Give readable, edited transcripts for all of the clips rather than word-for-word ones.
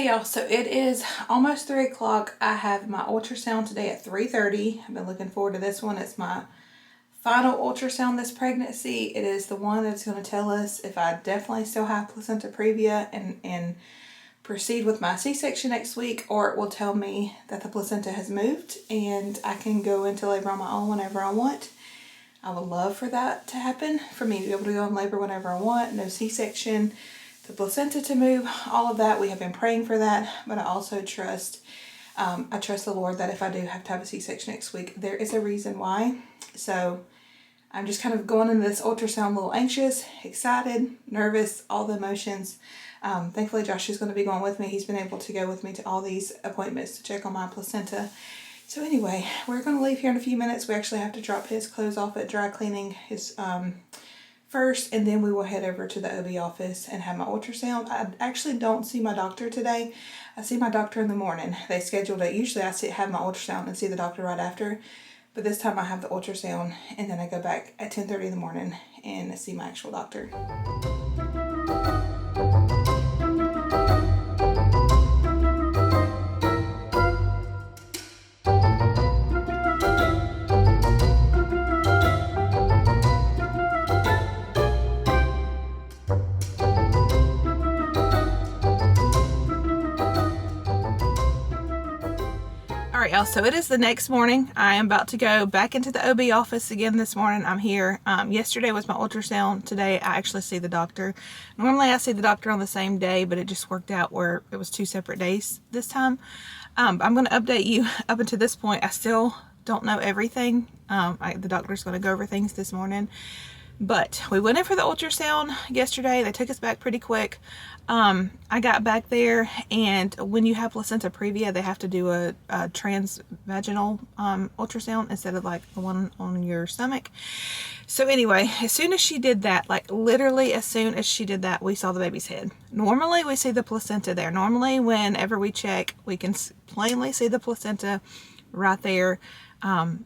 Hey y'all, so it is almost 3 o'clock. I have my ultrasound today at 3:30. I've been looking forward to this one. It's my final ultrasound this pregnancy. It is the one that's going to tell us if I definitely still have placenta previa and proceed with my C-section next week, or it will tell me that the placenta has moved and I can go into labor on my own whenever I want. I would love for that to happen, for me to be able to go in labor whenever I want, no C-section, the placenta to move, all of that. We have been praying for that, but I also trust, I trust the Lord that if I do have to have a C-section next week, there is a reason why. So I'm just kind of going into this ultrasound a little anxious, excited, nervous, all the emotions. Thankfully, Josh is going to be going with me. He's been able to go with me to all these appointments to check on my placenta. So anyway, we're going to leave here in a few minutes. We actually have to drop his clothes off at dry cleaning his first, and then we will head over to the OB office and have my ultrasound. I actually don't see my doctor today. I see my doctor in the morning. They scheduled it. Usually I have my ultrasound and see the doctor right after, but this time I have the ultrasound and then I go back at 10:30 in the morning and see my actual doctor. Alright y'all, so it is the next morning. I am about to go back into the OB office again this morning. I'm here. Yesterday was my ultrasound. Today I actually see the doctor. Normally I see the doctor on the same day, but it just worked out where it was 2 separate days this time. I'm going to update you up until this point. I still don't know everything. The doctor's going to go over things this morning. But we went in for the ultrasound yesterday. They took us back pretty quick. I got back there, and when you have placenta previa, they have to do a transvaginal ultrasound instead of like the one on your stomach. So anyway, as soon as she did that, like literally as soon as she did that, we saw the baby's head. Normally we see the placenta there. Normally whenever we check, we can plainly see the placenta right there.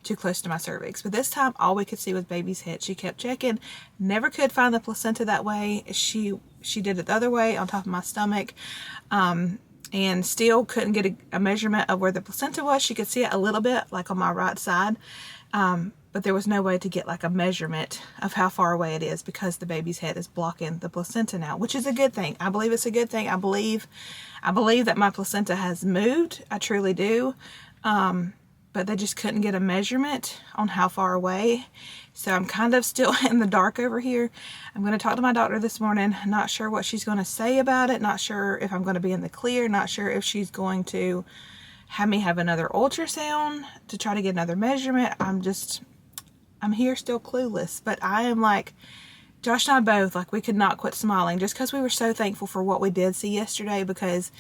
Too close to my cervix, but this time all we could see was baby's head. She kept checking, never could find the placenta that way. She did it the other way on top of my stomach, and still couldn't get a measurement of where the placenta was. She could see it a little bit like on my right side, but there was no way to get like a measurement of how far away it is because the baby's head is blocking the placenta now, which is a good thing. I believe it's a good thing. I believe that my placenta has moved. I truly do. But they just couldn't get a measurement on how far away. So I'm kind of still in the dark over here. I'm going to talk to my doctor this morning. Not sure what she's going to say about it. Not sure if I'm going to be in the clear. Not sure if she's going to have me have another ultrasound to try to get another measurement. I'm here still clueless. But I am like, Josh and I both, like, we could not quit smiling just because we were so thankful for what we did see yesterday, because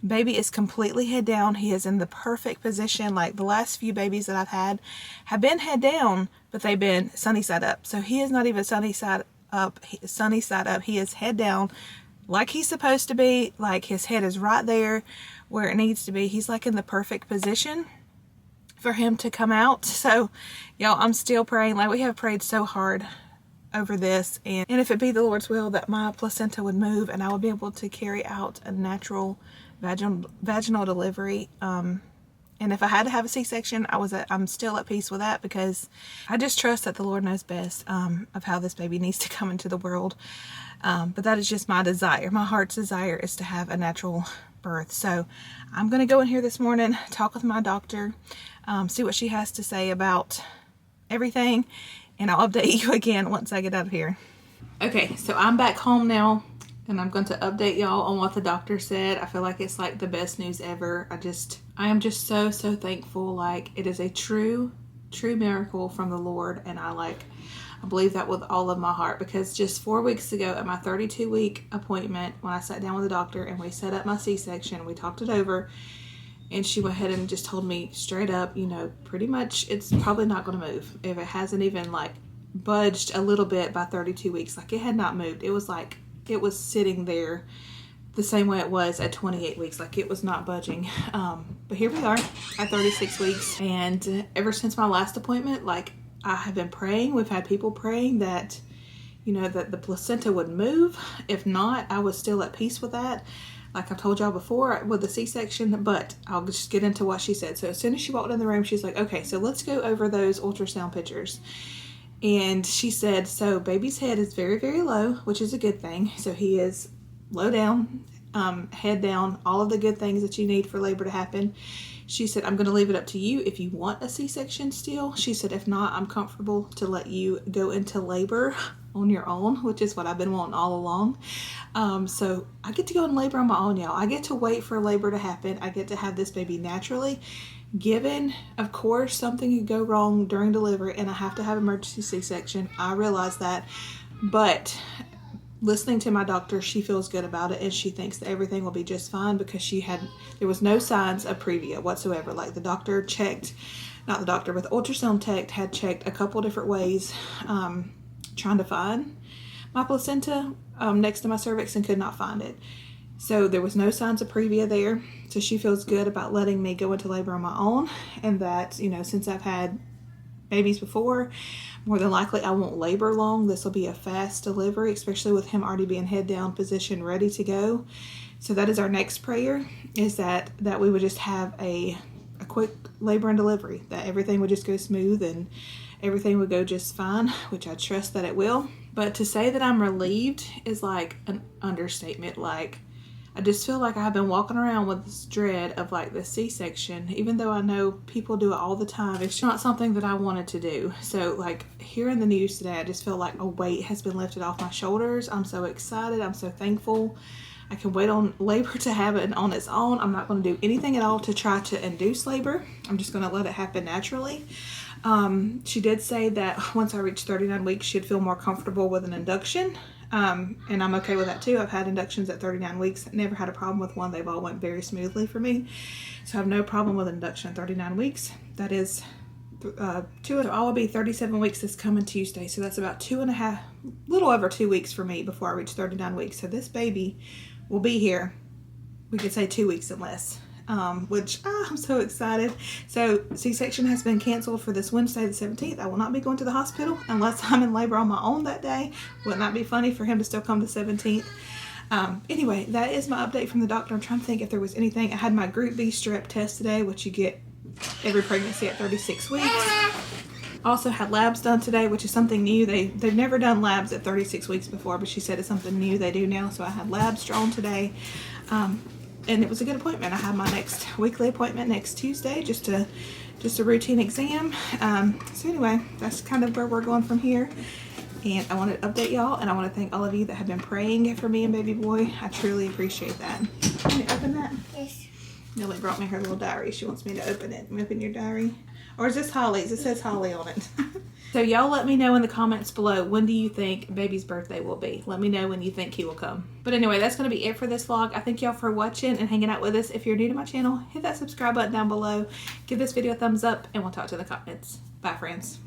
baby is completely head down. He is in the perfect position. Like the last few babies that I've had have been head down, but they've been sunny side up. So he is not even sunny side up. He is head down like he's supposed to be. Like his head is right there where it needs to be. He's like in the perfect position for him to come out. So y'all, I'm still praying. Like, we have prayed so hard over this, and if it be the Lord's will that my placenta would move and I would be able to carry out a natural vaginal delivery, and if I had to have a C-section, I'm still at peace with that, because I just trust that the Lord knows best of how this baby needs to come into the world. But that is just my desire. My heart's desire is to have a natural birth. So I'm going to go in here this morning, talk with my doctor, see what she has to say about everything, and I'll update you again once I get out of here. Okay, so I'm back home now, and I'm going to update y'all on what the doctor said. I feel like it's like the best news ever. I am just so thankful. Like, it is a true miracle from the Lord, and I believe that with all of my heart, because just 4 weeks ago at my 32-week appointment, when I sat down with the doctor and we set up my C-section, we talked it over, and she went ahead and just told me straight up, you know, pretty much it's probably not going to move. If it hasn't even like budged a little bit by 32 weeks, like it had not moved. It was like, it was sitting there the same way it was at 28 weeks. Like, it was not budging. But here we are at 36 weeks. And ever since my last appointment, like, I have been praying. We've had people praying that, you know, that the placenta would move. If not, I was still at peace with that. like I've told y'all before with the C-section, but I'll just get into what she said. So as soon as she walked in the room, she's like, okay, so let's go over those ultrasound pictures. And she said, so baby's head is very, very low, which is a good thing. So he is low down, head down, all of the good things that you need for labor to happen. She said, I'm going to leave it up to you if you want a C-section still. She said, if not, I'm comfortable to let you go into labor on your own, which is what I've been wanting all along. So I get to go in labor on my own, y'all. I get to wait for labor to happen. I get to have this baby naturally. Given, of course, something could go wrong during delivery and I have to have emergency C-section. I realize that, but listening to my doctor, she feels good about it and she thinks that everything will be just fine because there was no signs of previa whatsoever. Like the doctor checked, not the doctor, but the ultrasound tech had checked a couple different ways, trying to find my placenta next to my cervix and could not find it. So there was no signs of previa there. So she feels good about letting me go into labor on my own, and that, you know, since I've had babies before, more than likely I won't labor long. This will be a fast delivery, especially with him already being head down position, ready to go. So that is our next prayer, is that we would just have a quick labor and delivery, that everything would just go smooth and everything would go just fine, which I trust that it will. But to say that I'm relieved is like an understatement. Like, I just feel like I've been walking around with this dread of like the C-section, even though I know people do it all the time. It's not something that I wanted to do. So like hearing the news today, I just feel like a weight has been lifted off my shoulders. I'm so excited. I'm so thankful. I can wait on labor to happen on its own. I'm not going to do anything at all to try to induce labor. I'm just going to let it happen naturally. She did say that once I reach 39 weeks, she'd feel more comfortable with an induction. And I'm okay with that too. I've had inductions at 39 weeks. Never had a problem with one. They've all went very smoothly for me. So I have no problem with induction at 39 weeks. That is I will be 37 weeks this coming Tuesday. So that's about 2.5, little over 2 weeks for me before I reach 39 weeks. So this baby will be here, we could say 2 weeks and less. Which I'm so excited. So C-section has been canceled for this Wednesday the 17th. I will not be going to the hospital unless I'm in labor on my own that day. Wouldn't that be funny for him to still come the 17th? Anyway, that is my update from the doctor. I'm trying to think if there was anything. I had my Group B strep test today, which you get every pregnancy at 36 weeks. Also had labs done today, which is something new. They've never done labs at 36 weeks before, but she said it's something new they do now. So I had labs drawn today. And it was a good appointment. I have my next weekly appointment next Tuesday, just a routine exam. So anyway, that's kind of where we're going from here. And I wanted to update y'all, and I want to thank all of you that have been praying for me and baby boy. I truly appreciate that. Can you open that? Yes. Millie brought me her little diary. She wants me to open it. Open your diary. Or is this Holly's? It says Holly on it. So y'all let me know in the comments below, when do you think baby's birthday will be? Let me know when you think he will come. But anyway, that's going to be it for this vlog. I thank y'all for watching and hanging out with us. If you're new to my channel, hit that subscribe button down below. Give this video a thumbs up, and we'll talk to you in the comments. Bye, friends.